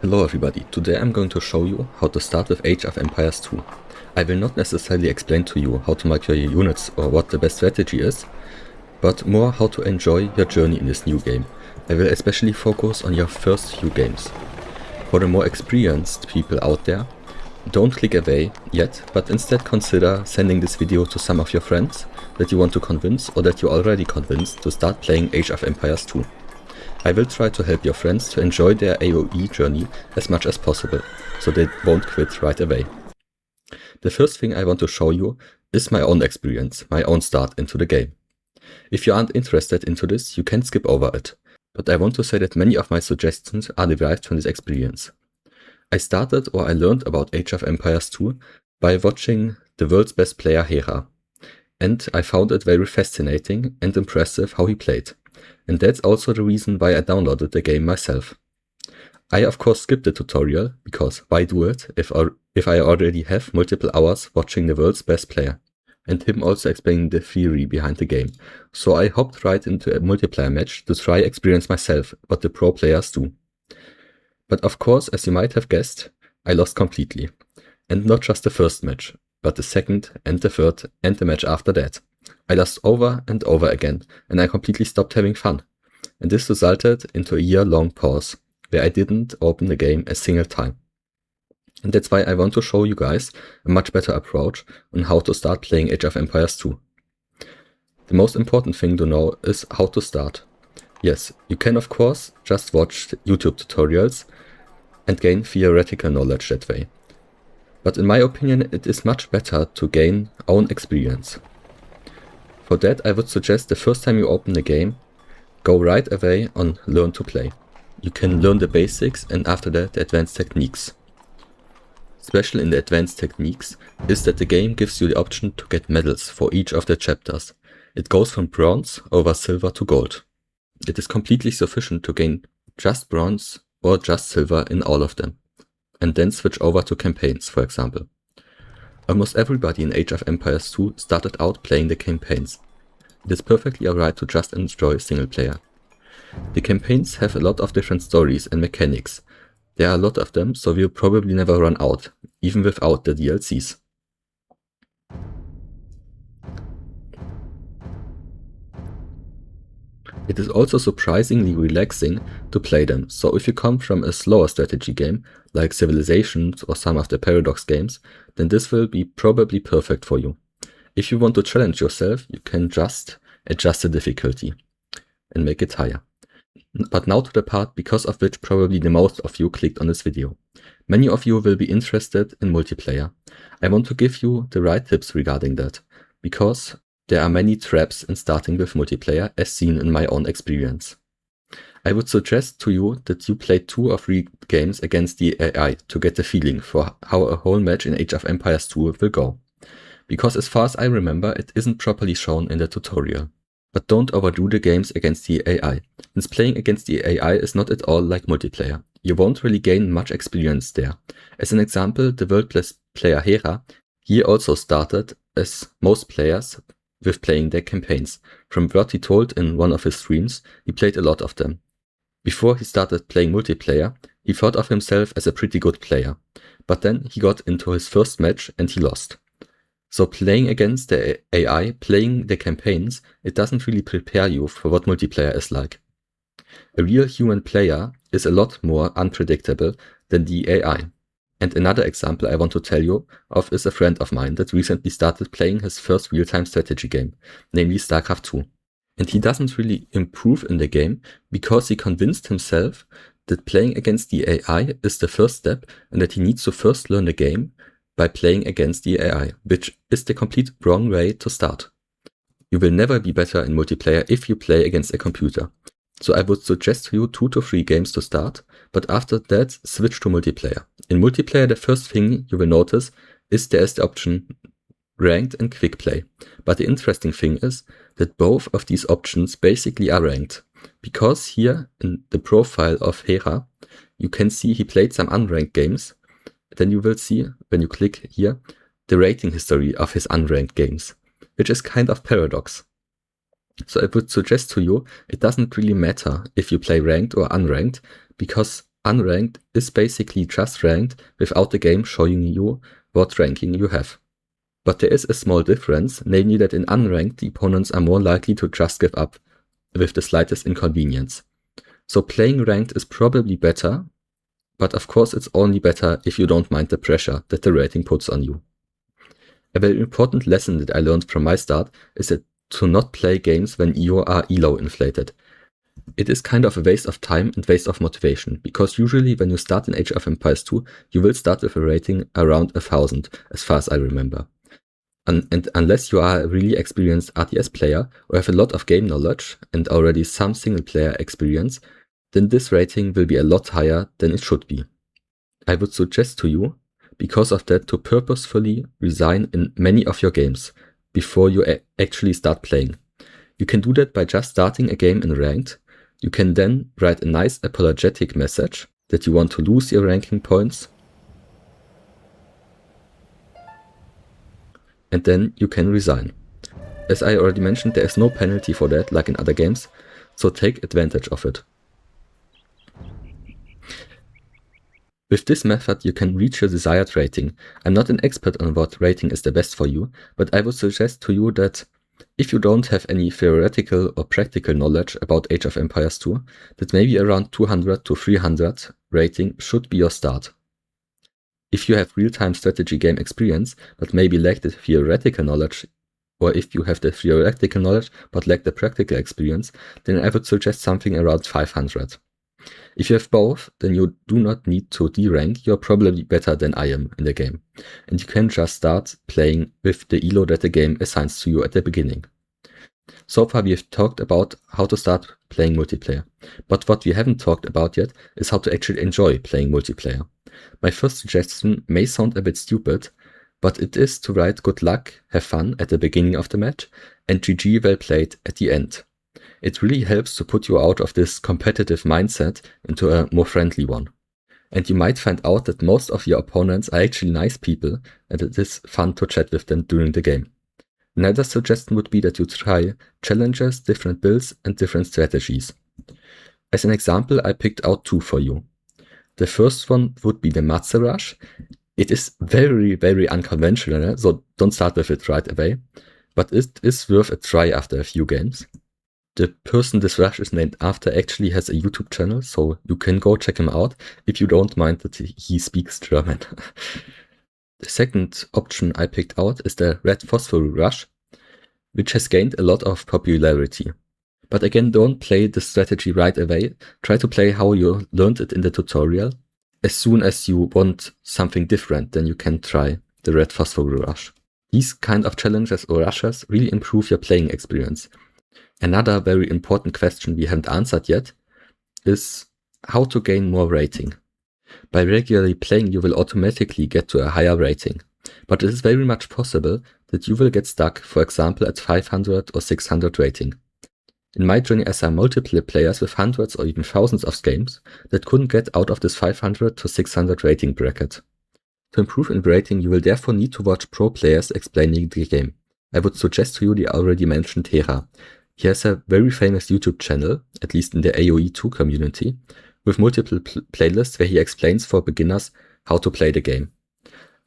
Hello everybody, today I'm going to show you how to start with Age of Empires 2. I will not necessarily explain to you how to make your units or what the best strategy is, but more how to enjoy your journey in this new game. I will especially focus on your first few games. For the more experienced people out there, don't click away yet, but instead consider sending this video to some of your friends that you want to convince or that you already convinced to start playing Age of Empires 2. I will try to help your friends to enjoy their AoE journey as much as possible, so they won't quit right away. The first thing I want to show you is my own experience, my own start into the game. If you aren't interested into this, you can skip over it, but I want to say that many of my suggestions are derived from this experience. I started or I learned about Age of Empires 2 by watching the world's best player Hera, and I found it very fascinating and impressive how he played. And that's also the reason why I downloaded the game myself. I of course skipped the tutorial, because why do it if I already have multiple hours watching the world's best player, and him also explaining the theory behind the game. So I hopped right into a multiplayer match to try experience myself what the pro players do. But of course, as you might have guessed, I lost completely. And not just the first match, but the second and the third and the match after that. I lost over and over again, and I completely stopped having fun. And this resulted into a year-long pause, where I didn't open the game a single time. And that's why I want to show you guys a much better approach on how to start playing Age of Empires 2. The most important thing to know is how to start. Yes, you can of course just watch YouTube tutorials and gain theoretical knowledge that way. But in my opinion, it is much better to gain own experience. For that, I would suggest the first time you open the game, go right away on Learn to Play. You can learn the basics and after that the advanced techniques. Special in the advanced techniques is that the game gives you the option to get medals for each of the chapters. It goes from bronze over silver to gold. It is completely sufficient to gain just bronze or just silver in all of them, and then switch over to campaigns, for example. Almost everybody in Age of Empires 2 started out playing the campaigns. It is perfectly alright to just enjoy single player. The campaigns have a lot of different stories and mechanics. There are a lot of them, so we'll probably never run out, even without the DLCs. It is also surprisingly relaxing to play them, so if you come from a slower strategy game, like Civilizations or some of the Paradox games, then this will be probably perfect for you. If you want to challenge yourself, you can just adjust the difficulty and make it higher. But now to the part because of which probably the most of you clicked on this video. Many of you will be interested in multiplayer. I want to give you the right tips regarding that, because there are many traps in starting with multiplayer as seen in my own experience. I would suggest to you that you play 2 or 3 games against the AI to get the feeling for how a whole match in Age of Empires 2 will go. Because as far as I remember, it isn't properly shown in the tutorial. But don't overdo the games against the AI, since playing against the AI is not at all like multiplayer. You won't really gain much experience there. As an example, the world-class player Hera, he also started, as most players, with playing their campaigns. From what he told in one of his streams, he played a lot of them. Before he started playing multiplayer, he thought of himself as a pretty good player, but then he got into his first match and he lost. So playing against the AI, playing the campaigns, it doesn't really prepare you for what multiplayer is like. A real human player is a lot more unpredictable than the AI. And another example I want to tell you of is a friend of mine that recently started playing his first real-time strategy game, namely StarCraft 2. And he doesn't really improve in the game because he convinced himself that playing against the AI is the first step and that he needs to first learn the game by playing against the AI, which is the complete wrong way to start. You will never be better in multiplayer if you play against a computer. So I would suggest to you 2 to 3 games to start, but after that switch to multiplayer. In multiplayer, the first thing you will notice is there is the option ranked and quick play. But the interesting thing is that both of these options basically are ranked, because here in the profile of Hera, you can see he played some unranked games. Then you will see, when you click here, the rating history of his unranked games, which is kind of paradox. So I would suggest to you, it doesn't really matter if you play ranked or unranked, because Unranked is basically just ranked without the game showing you what ranking you have. But there is a small difference, namely that in unranked the opponents are more likely to just give up with the slightest inconvenience. So playing ranked is probably better, but of course it's only better if you don't mind the pressure that the rating puts on you. A very important lesson that I learned from my start is that to not play games when you are elo inflated. It is kind of a waste of time and waste of motivation, because usually when you start in Age of Empires 2, you will start with a rating around 1000, as far as I remember. And unless you are a really experienced RTS player or have a lot of game knowledge and already some single player experience, then this rating will be a lot higher than it should be. I would suggest to you, because of that, to purposefully resign in many of your games before you actually start playing. You can do that by just starting a game in ranked. You can then write a nice apologetic message that you want to lose your ranking points, and then you can resign. As I already mentioned, there is no penalty for that like in other games, so take advantage of it. With this method you can reach your desired rating. I'm not an expert on what rating is the best for you, but I would suggest to you that if you don't have any theoretical or practical knowledge about Age of Empires 2, that maybe around 200 to 300 rating should be your start. If you have real-time strategy game experience, but maybe lack the theoretical knowledge, or if you have the theoretical knowledge but lack the practical experience, then I would suggest something around 500. If you have both, then you do not need to derank, you're probably better than I am in the game, and you can just start playing with the elo that the game assigns to you at the beginning. So far we have talked about how to start playing multiplayer, but what we haven't talked about yet is how to actually enjoy playing multiplayer. My first suggestion may sound a bit stupid, but it is to write good luck, have fun at the beginning of the match, and GG well played at the end. It really helps to put you out of this competitive mindset into a more friendly one. And you might find out that most of your opponents are actually nice people, and it is fun to chat with them during the game. Another suggestion would be that you try challenges, different builds, and different strategies. As an example, I picked out two for you. The first one would be the Matze Rush. It is very, very unconventional, so don't start with it right away, but it is worth a try after a few games. The person this rush is named after actually has a YouTube channel, so you can go check him out if you don't mind that he speaks German. The second option I picked out is the Red Phosphor Rush, which has gained a lot of popularity. But again, don't play the strategy right away. Try to play how you learned it in the tutorial. As soon as you want something different, then you can try the Red Phosphor Rush. These kind of challenges or rushes really improve your playing experience. Another very important question we haven't answered yet is how to gain more rating. By regularly playing, you will automatically get to a higher rating, but it is very much possible that you will get stuck, for example, at 500 or 600 rating. In my journey, I saw multiple players with hundreds or even thousands of games that couldn't get out of this 500 to 600 rating bracket. To improve in rating, you will therefore need to watch pro players explaining the game. I would suggest to you the already mentioned Hera. He has a very famous YouTube channel, at least in the AoE 2 community, with multiple playlists where he explains for beginners how to play the game.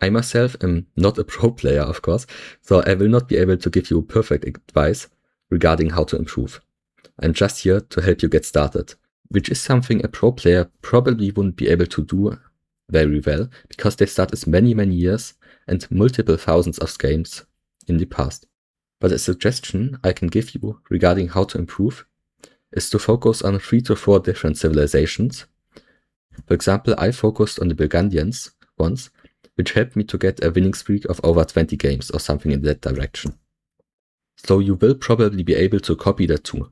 I myself am not a pro player, of course, so I will not be able to give you perfect advice regarding how to improve. I'm just here to help you get started, which is something a pro player probably wouldn't be able to do very well, because they start as many years and multiple thousands of games in the past. But a suggestion I can give you regarding how to improve is to focus on 3 to 4 different civilizations. For example, I focused on the Burgundians once, which helped me to get a winning streak of over 20 games or something in that direction. So you will probably be able to copy that too.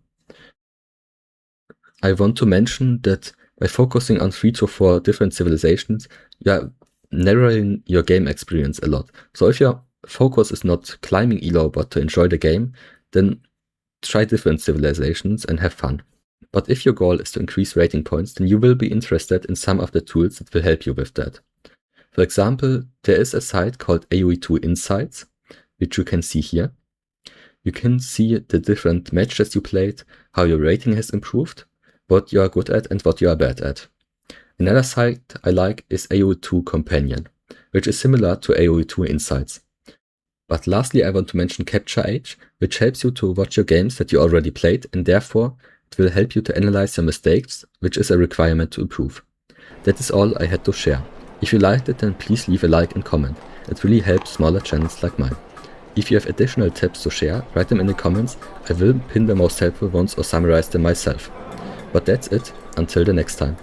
I want to mention that by focusing on 3 to 4 different civilizations, you are narrowing your game experience a lot. So if your focus is not climbing elo but to enjoy the game, then try different civilizations and have fun. But if your goal is to increase rating points, then you will be interested in some of the tools that will help you with that. For example, there is a site called AoE2 Insights, which you can see here. You can see the different matches you played, how your rating has improved, what you are good at and what you are bad at. Another site I like is AOE2 Companion, which is similar to AOE2 Insights. But lastly, I want to mention Capture Age, which helps you to watch your games that you already played, and therefore it will help you to analyze your mistakes, which is a requirement to improve. That is all I had to share. If you liked it, then please leave a like and comment. It really helps smaller channels like mine. If you have additional tips to share, write them in the comments. I will pin the most helpful ones or summarize them myself. But that's it, until the next time.